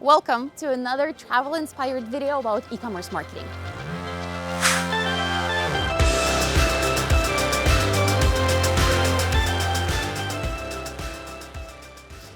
Welcome to another travel-inspired video about e-commerce marketing.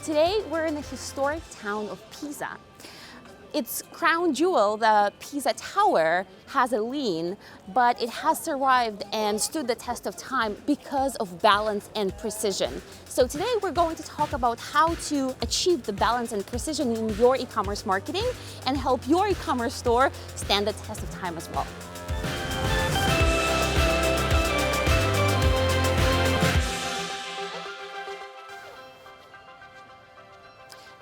Today, we're in the historic town of Pisa. Its crown jewel, the Pisa Tower, has a lean, but it has survived and stood the test of time because of balance and precision. So today we're going to talk about how to achieve the balance and precision in your e-commerce marketing and help your e-commerce store stand the test of time as well.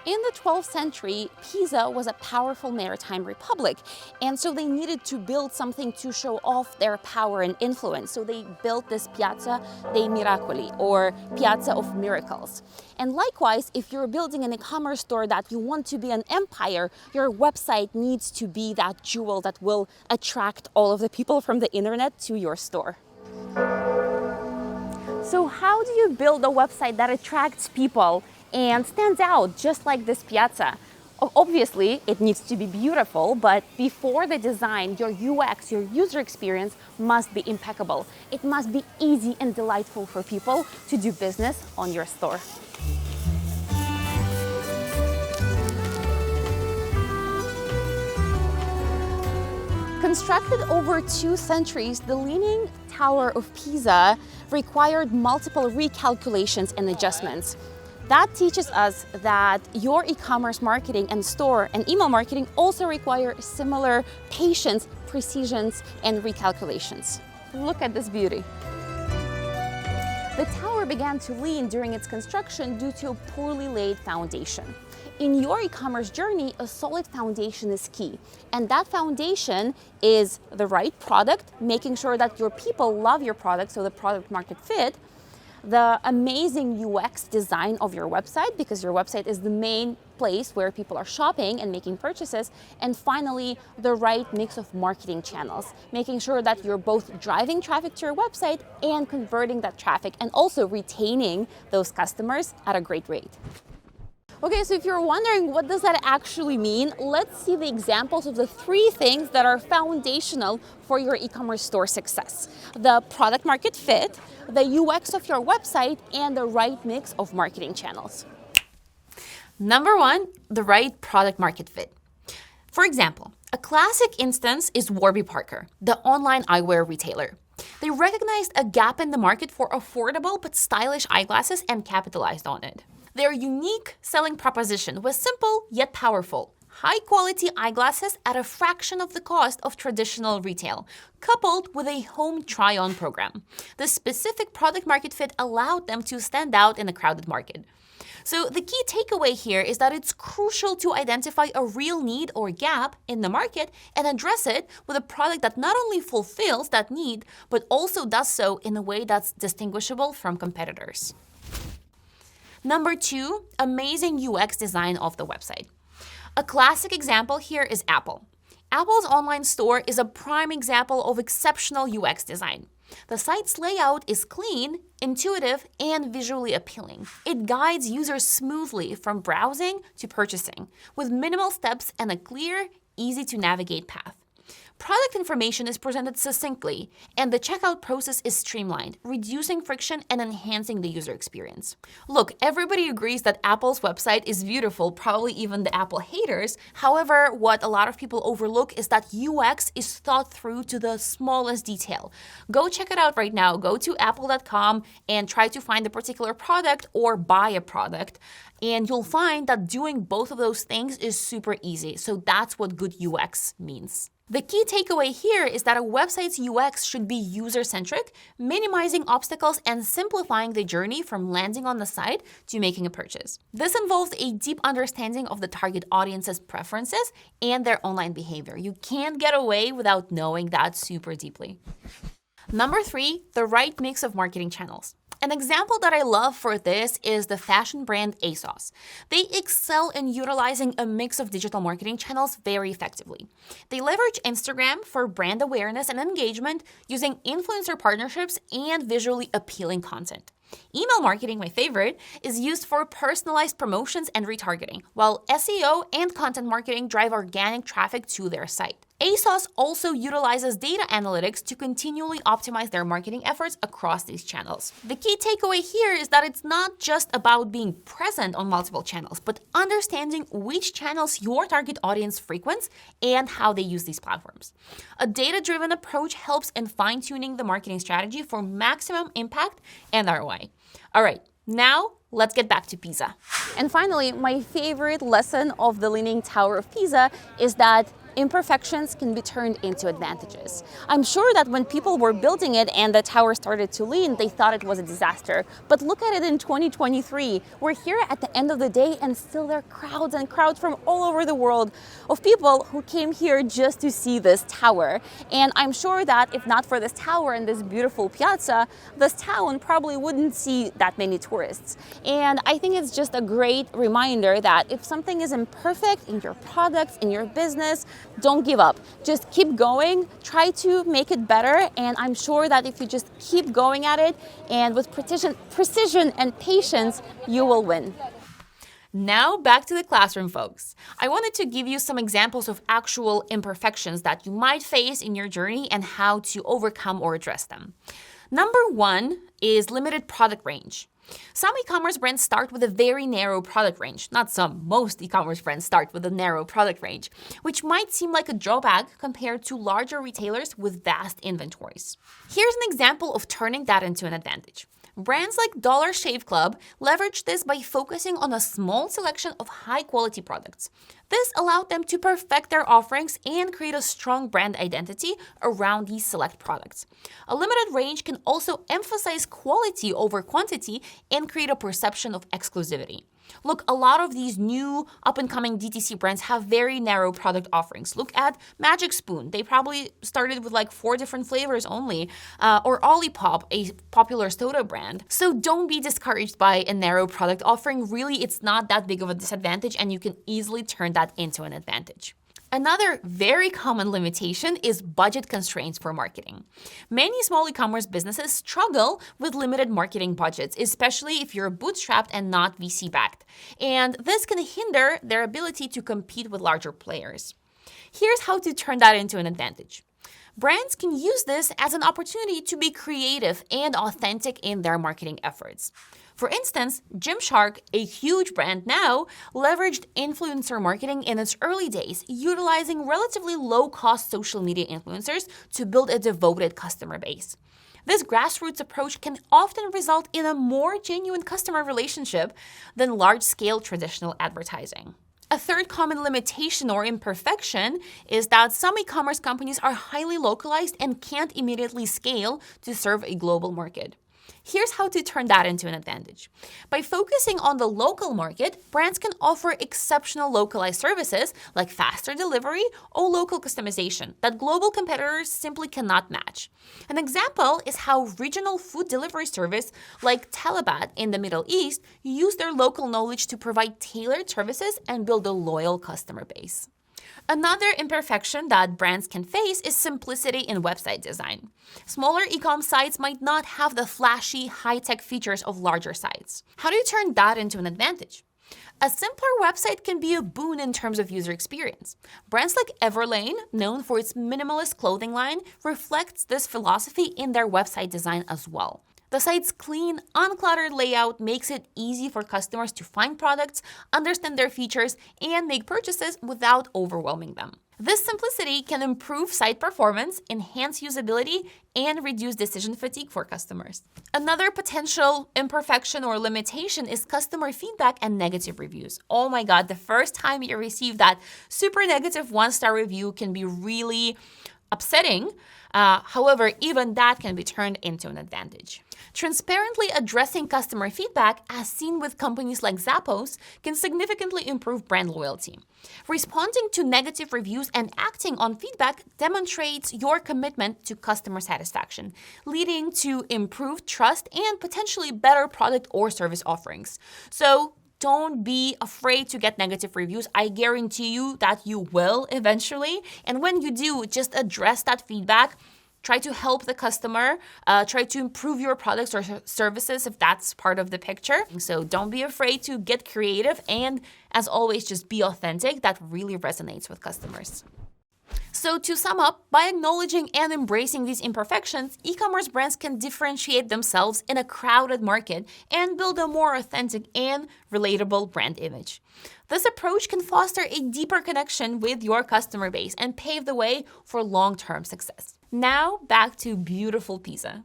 In the 12th century, Pisa was a powerful maritime republic, and so they needed to build something to show off their power and influence. So they built this Piazza dei Miracoli, or Piazza of Miracles. And likewise, if you're building an e-commerce store that you want to be an empire, your website needs to be that jewel that will attract all of the people from the internet to your store. So how do you build a website that attracts people and stands out just like this piazza? Obviously, it needs to be beautiful, but before the design, your UX, your user experience must be impeccable. It must be easy and delightful for people to do business on your store. Constructed over 2 centuries, the Leaning Tower of Pisa required multiple recalculations and adjustments. That teaches us that your e-commerce marketing and store and email marketing also require similar patience, precision, and recalculations. Look at this beauty. The tower began to lean during its construction due to a poorly laid foundation. In your e-commerce journey, a solid foundation is key. And that foundation is the right product, making sure that your people love your product, so the product market fit, the amazing UX design of your website, because your website is the main place where people are shopping and making purchases, and finally, the right mix of marketing channels, making sure that you're both driving traffic to your website and converting that traffic and also retaining those customers at a great rate. Okay, so if you're wondering what does that actually mean, let's see the examples of the 3 things that are foundational for your e-commerce store success. The product market fit, the UX of your website, and the right mix of marketing channels. Number 1, the right product market fit. For example, a classic instance is Warby Parker, the online eyewear retailer. They recognized a gap in the market for affordable but stylish eyeglasses and capitalized on it. Their unique selling proposition was simple yet powerful. High-quality eyeglasses at a fraction of the cost of traditional retail, coupled with a home try-on program. The specific product market fit allowed them to stand out in a crowded market. So the key takeaway here is that it's crucial to identify a real need or gap in the market and address it with a product that not only fulfills that need, but also does so in a way that's distinguishable from competitors. Number 2, amazing UX design of the website. A classic example here is Apple. Apple's online store is a prime example of exceptional UX design. The site's layout is clean, intuitive, and visually appealing. It guides users smoothly from browsing to purchasing, with minimal steps and a clear, easy-to-navigate path. Product information is presented succinctly, and the checkout process is streamlined, reducing friction and enhancing the user experience. Look, everybody agrees that Apple's website is beautiful, probably even the Apple haters. However, what a lot of people overlook is that UX is thought through to the smallest detail. Go check it out right now. Go to apple.com and try to find a particular product or buy a product. And you'll find that doing both of those things is super easy. So that's what good UX means. The key takeaway here is that a website's UX should be user-centric, minimizing obstacles and simplifying the journey from landing on the site to making a purchase. This involves a deep understanding of the target audience's preferences and their online behavior. You can't get away without knowing that super deeply. Number 3, the right mix of marketing channels. An example that I love for this is the fashion brand ASOS. They excel in utilizing a mix of digital marketing channels very effectively. They leverage Instagram for brand awareness and engagement using influencer partnerships and visually appealing content. Email marketing, my favorite, is used for personalized promotions and retargeting, while SEO and content marketing drive organic traffic to their site. ASOS also utilizes data analytics to continually optimize their marketing efforts across these channels. The key takeaway here is that it's not just about being present on multiple channels, but understanding which channels your target audience frequents and how they use these platforms. A data-driven approach helps in fine-tuning the marketing strategy for maximum impact and ROI. All right, now let's get back to Pisa. And finally, my favorite lesson of the Leaning Tower of Pisa is that imperfections can be turned into advantages. I'm sure that when people were building it and the tower started to lean, they thought it was a disaster. But look at it in 2023. We're here at the end of the day and still there are crowds and crowds from all over the world of people who came here just to see this tower. And I'm sure that if not for this tower and this beautiful piazza, this town probably wouldn't see that many tourists. And I think it's just a great reminder that if something is imperfect in your products, in your business, don't give up. Just keep going, try to make it better, and I'm sure that if you just keep going at it and with precision and patience, you will win. Now back to the classroom, folks. I wanted to give you some examples of actual imperfections that you might face in your journey and how to overcome or address them. Number one is limited product range. Some e-commerce brands start with a very narrow product range. Not some, most e-commerce brands start with a narrow product range, which might seem like a drawback compared to larger retailers with vast inventories. Here's an example of turning that into an advantage. Brands like Dollar Shave Club leverage this by focusing on a small selection of high-quality products. This allowed them to perfect their offerings and create a strong brand identity around these select products. A limited range can also emphasize quality over quantity and create a perception of exclusivity. Look, a lot of these new up-and-coming DTC brands have very narrow product offerings. Look at Magic Spoon. They probably started with like 4 different flavors only, or Olipop, a popular soda brand. So don't be discouraged by a narrow product offering. Really, it's not that big of a disadvantage, and you can easily turn that into an advantage. Another very common limitation is budget constraints for marketing. Many small e-commerce businesses struggle with limited marketing budgets, especially if you're bootstrapped and not VC-backed. And this can hinder their ability to compete with larger players. Here's how to turn that into an advantage. Brands can use this as an opportunity to be creative and authentic in their marketing efforts. For instance, Gymshark, a huge brand now, leveraged influencer marketing in its early days, utilizing relatively low-cost social media influencers to build a devoted customer base. This grassroots approach can often result in a more genuine customer relationship than large-scale traditional advertising. A third common limitation or imperfection is that some e-commerce companies are highly localized and can't immediately scale to serve a global market. Here's how to turn that into an advantage. By focusing on the local market, brands can offer exceptional localized services like faster delivery or local customization that global competitors simply cannot match. An example is how regional food delivery service like Talabat in the Middle East use their local knowledge to provide tailored services and build a loyal customer base. Another imperfection that brands can face is simplicity in website design. Smaller e-com sites might not have the flashy, high-tech features of larger sites. How do you turn that into an advantage? A simpler website can be a boon in terms of user experience. Brands like Everlane, known for its minimalist clothing line, reflects this philosophy in their website design as well. The site's clean, uncluttered layout makes it easy for customers to find products, understand their features, and make purchases without overwhelming them. This simplicity can improve site performance, enhance usability, and reduce decision fatigue for customers. Another potential imperfection or limitation is customer feedback and negative reviews. Oh my God, the first time you receive that super negative 1-star review can be really upsetting. However, even that can be turned into an advantage. Transparently addressing customer feedback, as seen with companies like Zappos, can significantly improve brand loyalty. Responding to negative reviews and acting on feedback demonstrates your commitment to customer satisfaction, leading to improved trust and potentially better product or service offerings. So, don't be afraid to get negative reviews. I guarantee you that you will eventually. And when you do, just address that feedback. Try to help the customer. Try to improve your products or services if that's part of the picture. So don't be afraid to get creative. And as always, just be authentic. That really resonates with customers. So to sum up, by acknowledging and embracing these imperfections, e-commerce brands can differentiate themselves in a crowded market and build a more authentic and relatable brand image. This approach can foster a deeper connection with your customer base and pave the way for long-term success. Now, back to beautiful Pisa.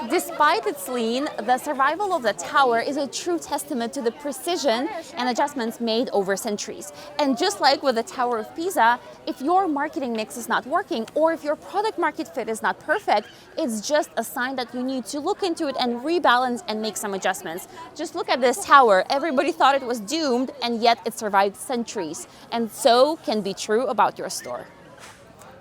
Despite its lean, the survival of the tower is a true testament to the precision and adjustments made over centuries. And just like with the Tower of Pisa, if your marketing mix is not working or if your product market fit is not perfect, it's just a sign that you need to look into it and rebalance and make some adjustments. Just look at this tower. Everybody thought it was doomed, and yet it survived centuries. And so can be true about your store.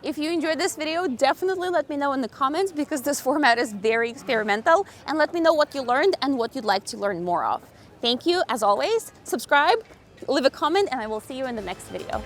If you enjoyed this video, definitely let me know in the comments, because this format is very experimental, and let me know what you learned and what you'd like to learn more of. Thank you, as always. Subscribe, leave a comment, and I will see you in the next video.